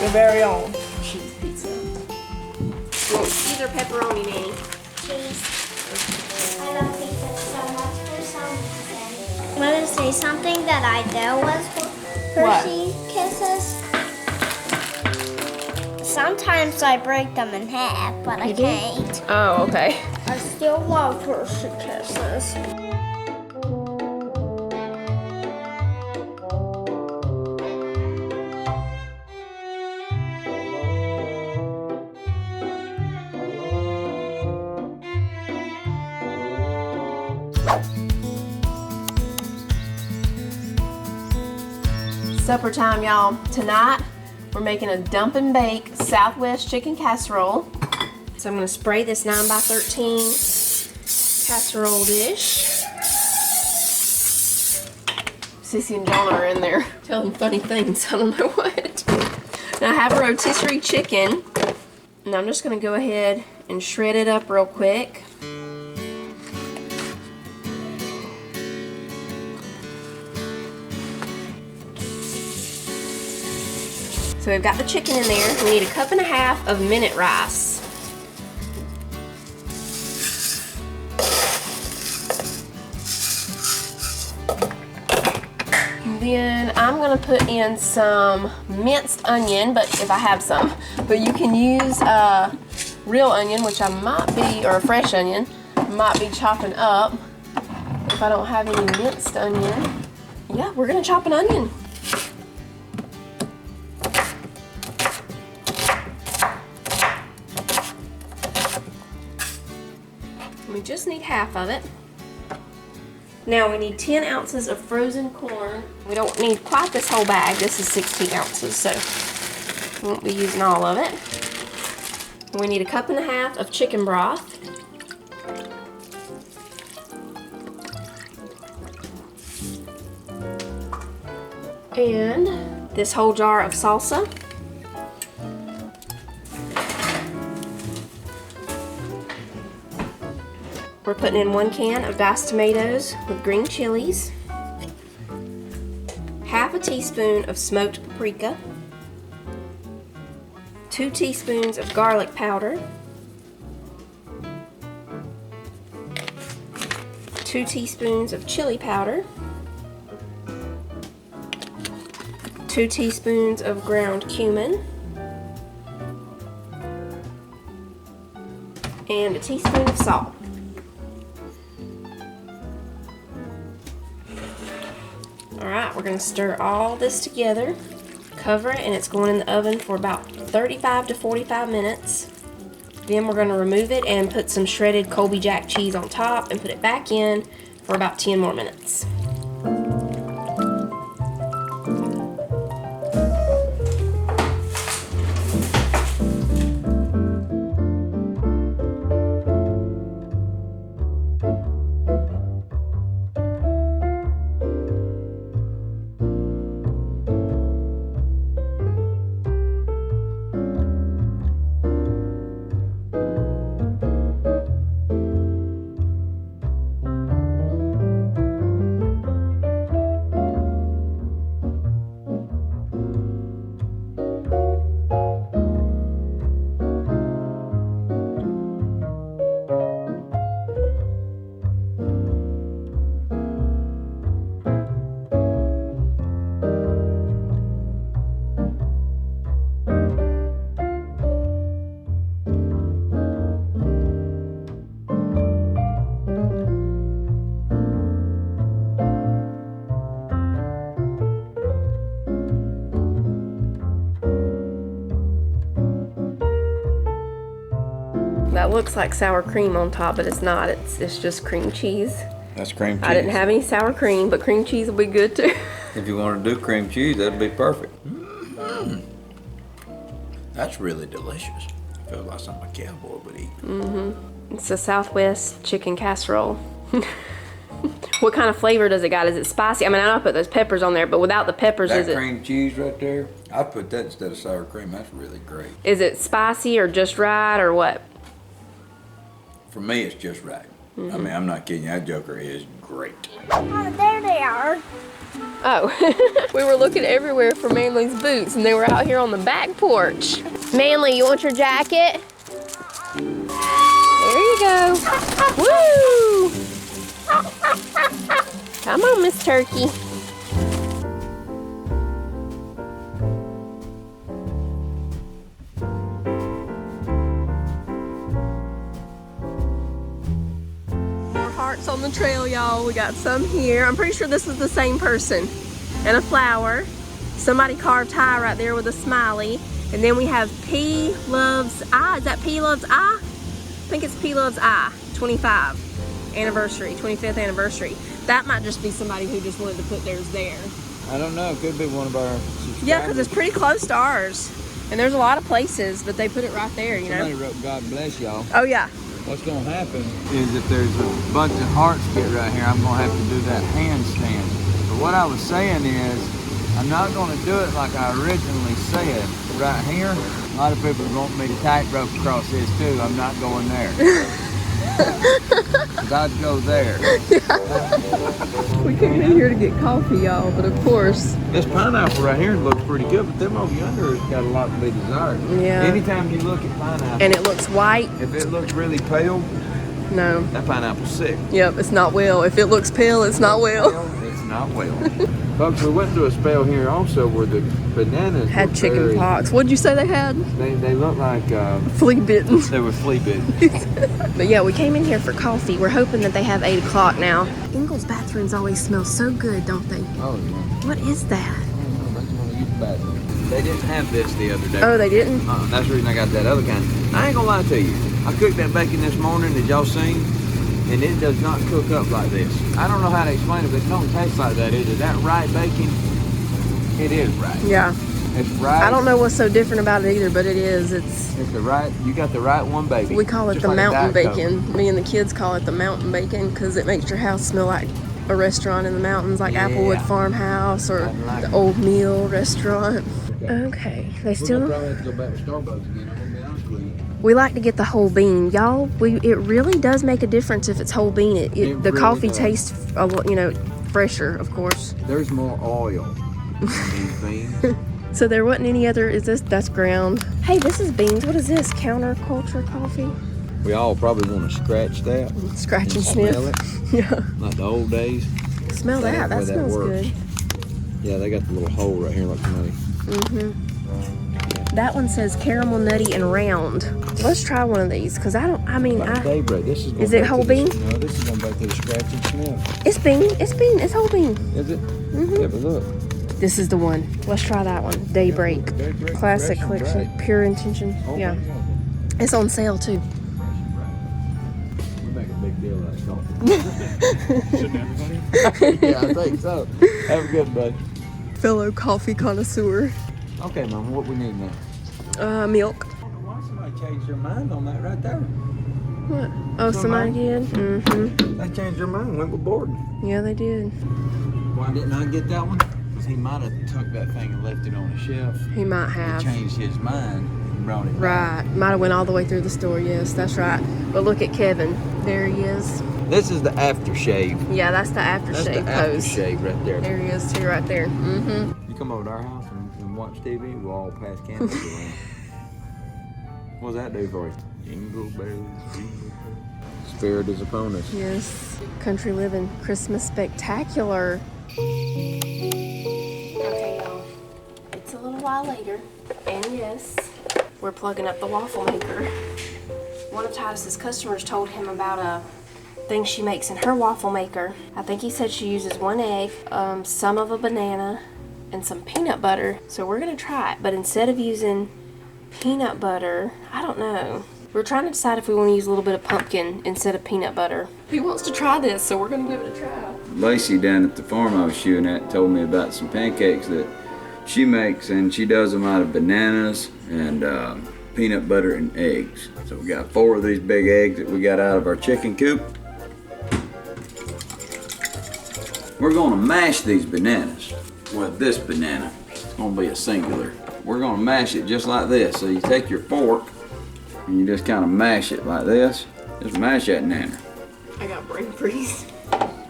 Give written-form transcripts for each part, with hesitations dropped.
Your very own cheese pizza. Cheese or pepperoni, Nanny? Cheese. I love pizza so much for some reason. I'm gonna say something that I know was Hershey Kisses. Sometimes I break them in half, but I can't. Oh, okay. I still love Hershey Kisses. Supper time, y'all. Tonight, we're making a dump and bake Southwest chicken casserole. So I'm gonna spray this 9x13 casserole dish. Sissy and Jonah are in there telling funny things. I don't know what. Now I have a rotisserie chicken, and I'm just gonna go ahead and shred it up real quick. So we've got the chicken in there. We need 1.5 cups of minute rice. And then I'm gonna put in some minced onion, but if I have some. But you can use real onion, which I might be, or a fresh onion, might be chopping up. If I don't have any minced onion, yeah, we're gonna chop an onion. We just need half of it. Now we need 10 ounces of frozen corn. We don't need quite this whole bag. This is 16 ounces, so we won't be using all of it. We need 1.5 cups of chicken broth. And this whole jar of salsa. We're putting in 1 can of diced tomatoes with green chilies, 1/2 teaspoon of smoked paprika, 2 teaspoons of garlic powder, 2 teaspoons of chili powder, 2 teaspoons of ground cumin, and a teaspoon of salt. Alright, we're going to stir all this together, cover it, and it's going in the oven for about 35 to 45 minutes. Then we're going to remove it and put some shredded Colby Jack cheese on top and put it back in for about 10 more minutes. That looks like sour cream on top, but it's not. It's just cream cheese. That's cream cheese. I didn't have any sour cream, but cream cheese will be good too. If you want to do cream cheese, that'd be perfect. That's really delicious. Feels like something a cowboy would eat. It's a Southwest chicken casserole. What kind of flavor does it got? Is it spicy? I mean, I know I put those peppers on there, but without the peppers, That is it? cream cheese right there, I put that instead of sour cream. That's really great. Is it spicy or just right or what? For me, it's just right. I mean, I'm not kidding you. That joker is great. Oh, there they are. Oh, we were looking everywhere for Manly's boots, and they were out here on the back porch. Manly, you want your jacket? There you go. Woo! Come on, Miss Turkey. More hearts on the trail, y'all. We got some here. I'm pretty sure this is the same person. And a flower. Somebody carved high right there with a smiley. And then we have P Loves I. Is that P Loves I? I think it's P Loves I. 25 anniversary, 25th anniversary. That might just be somebody who just wanted to put theirs there. I don't know. It could be one of our subscribers. Yeah, because it's pretty close to ours. And there's a lot of places, but they put it right there, you know? Somebody wrote, God bless y'all. Oh, yeah. What's going to happen is if there's a bunch of hearts get right here, I'm going to have to do that handstand. But what I was saying is, I'm not going to do it like I originally said. Right here, a lot of people want me to tightrope across this too. I'm not going there. I'd go there. We came in here to get coffee, y'all, but of course. This pineapple right here looks pretty good, but them over yonder has got a lot to be desired. Yeah. Anytime you look at pineapple, And it looks white. if it looks really pale, No. that pineapple's sick. Yep, it's not well. If it looks pale, it's not well. It's not well. Folks, we went through a spell here also where the bananas Had were chicken very, pox. What'd you say they had? They look like Flea bitten. they were flea bitten. But yeah, we came in here for coffee. We're hoping that they have 8 o'clock now. Ingles bathrooms always smell so good, don't they? Oh yeah. What is that? They didn't have this the other day. Oh, they didn't? That's the reason I got that other kind. I ain't gonna lie to you. I cooked that bacon this morning that y'all seen, and it does not cook up like this. I don't know how to explain it, but it don't taste like that either. That right bacon, it is right. Yeah. It's right. I don't know what's so different about it either, but it is. It's the right. You got the right one bacon. We call it Just the like a mountain Diet Coke. bacon. Me and the kids call it the mountain bacon because it makes your house smell like a restaurant in the mountains, like Yeah. Applewood Farmhouse or I like the it. Old Mill restaurant. Okay, they We're still. gonna probably have to go back to Starbucks again. I'm gonna be honest with you. We like to get the whole bean, y'all. It really does make a difference if it's whole bean. It The really coffee does. tastes, fresher, of course. There's more oil in these beans. So there wasn't any other. That's ground. Hey, this is beans. What is this? Counterculture coffee? We all probably want to scratch that. Scratch and Smell sniff. it Yeah. like the old days. Smell that. That way that smells works. good. Yeah, they got the little hole right here like somebody. That one says caramel nutty and round. Let's try one of these because Like daybreak. This is going Is it back whole to the- bean? No, this is going back to the scratch and sniff. It's bean. It's bean. It's whole bean. Is it? Yeah, but look. This is the one. Let's try that one. Daybreak. Daybreak Classic Fresh and collection. Bright. Pure intention. Oh, Yeah. my God. It's on sale too. We make a big deal out of coffee. Shouldn't everybody? Yeah, I think so. Have a good bud. Fellow coffee connoisseur. Okay, Mama, what we need now? Milk. Why somebody changed their mind on that right there? What? Oh, somebody did? Mm-hmm. They changed their mind and went with Borden. Yeah, they did. Why didn't I get that one? Because he might have took that thing and left it on the shelf. He might have. He changed his mind and brought it back. Right. Might have went all the way through the store. Yes, that's right. But look at Kevin. There he is. This is the aftershave. Yeah, that's the That's aftershave the pose. aftershave right there. There he is too, right there. Mm-hmm. You come over to our house and watch TV, we'll all pass candles around. What does that do for you? Jingle bells, jingle bells. Spirit is upon us. Yes. Country living. Christmas spectacular. Okay, y'all. It's a little while later. And yes, we're plugging up the waffle maker. One of Titus's customers told him about a thing she makes in her waffle maker. I think he said she uses 1 egg, some of a banana, and some peanut butter. So we're gonna try it, but instead of using peanut butter, I don't know. We're trying to decide if we want to use a little bit of pumpkin instead of peanut butter. He wants to try this, so we're going to give it a try. Lacey down at the farm I was shooting at told me about some pancakes that she makes, and she does them out of bananas and peanut butter and eggs. So we got 4 of these big eggs that we got out of our chicken coop. We're gonna mash these bananas with this banana. It's gonna be a singular. We're gonna mash it just like this. So you take your fork and you just kind of mash it like this. Just mash that nanner. I got brain freeze.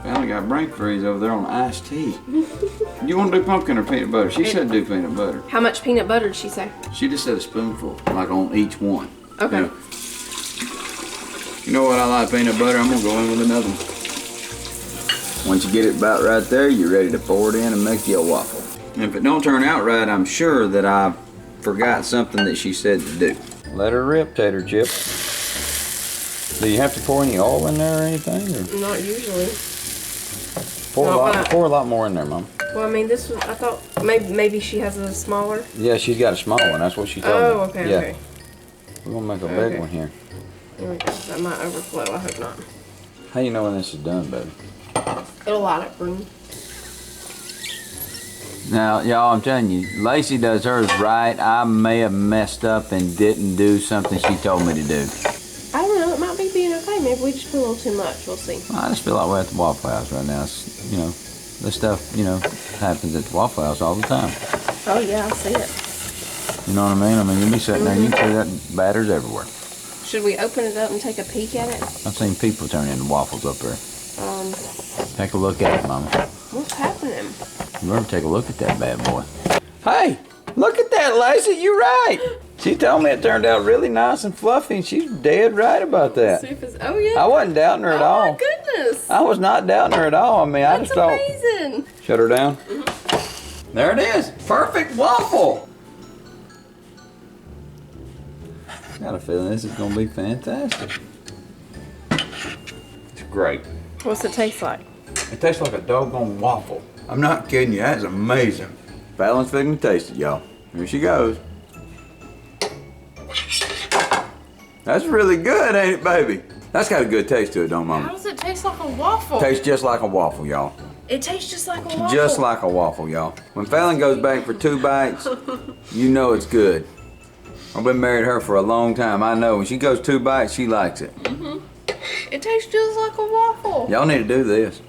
Valley got brain freeze over there on the iced tea. You want to do pumpkin or peanut butter? She said do peanut butter. How much peanut butter did she say? She just said a spoonful, like on each one. Okay. You know what, I like peanut butter. I'm gonna go in with another one. Once you get it about right there, you're ready to pour it in and make you a waffle. And if it don't turn out right, I'm sure that I forgot something that she said to do. Let her rip, tater chip. Do you have to pour any oil in there or anything? Or? Not usually. Pour a lot more in there, Mom. Well, I mean, this was, I thought maybe she has a smaller. Yeah, she's got a small one. That's what she told me. Oh, okay, yeah. okay. We're gonna make a big one here. Here we go. That might overflow. I hope not. How you know when this is done, baby? It'll light up green. Now, y'all, I'm telling you, Lacey does hers right. I may have messed up and didn't do something she told me to do. I don't know. It might be being okay. Maybe we just put a little too much. We'll see. I just feel like we're at the Waffle House right now. It's, you know, this stuff, you know, happens at the Waffle House all the time. Oh, yeah, I see it. You know what I mean? I mean, you'll be sitting there and you can see that batter's everywhere. Should we open it up and take a peek at it? I've seen people turn into waffles up there. Take a look at it, Mama. What's happening? You better take a look at that bad boy. Hey, look at that, Lacey. You're right. She told me it turned out really nice and fluffy, and she's dead right about that. See if it's, oh, yeah. I wasn't doubting her at all. Oh, my goodness. I was not doubting her at all. I mean, I just thought. That's amazing. Shut her down. Mm-hmm. There it is. Perfect waffle. I got a feeling this is going to be fantastic. It's great. What's it taste like? It tastes like a doggone waffle. I'm not kidding you. That is amazing. Fallon's fixing to taste it, y'all. Here she goes. That's really good, ain't it, baby? That's got a good taste to it, don't Mama? How does it taste like a waffle? Tastes just like a waffle, y'all. It tastes just like a waffle. Just like a waffle, y'all. When Fallon goes back for 2 bites, you know it's good. I've been married to her for a long time. I know when she goes 2 bites, she likes it. Mm-hmm. It tastes just like a waffle. Y'all need to do this.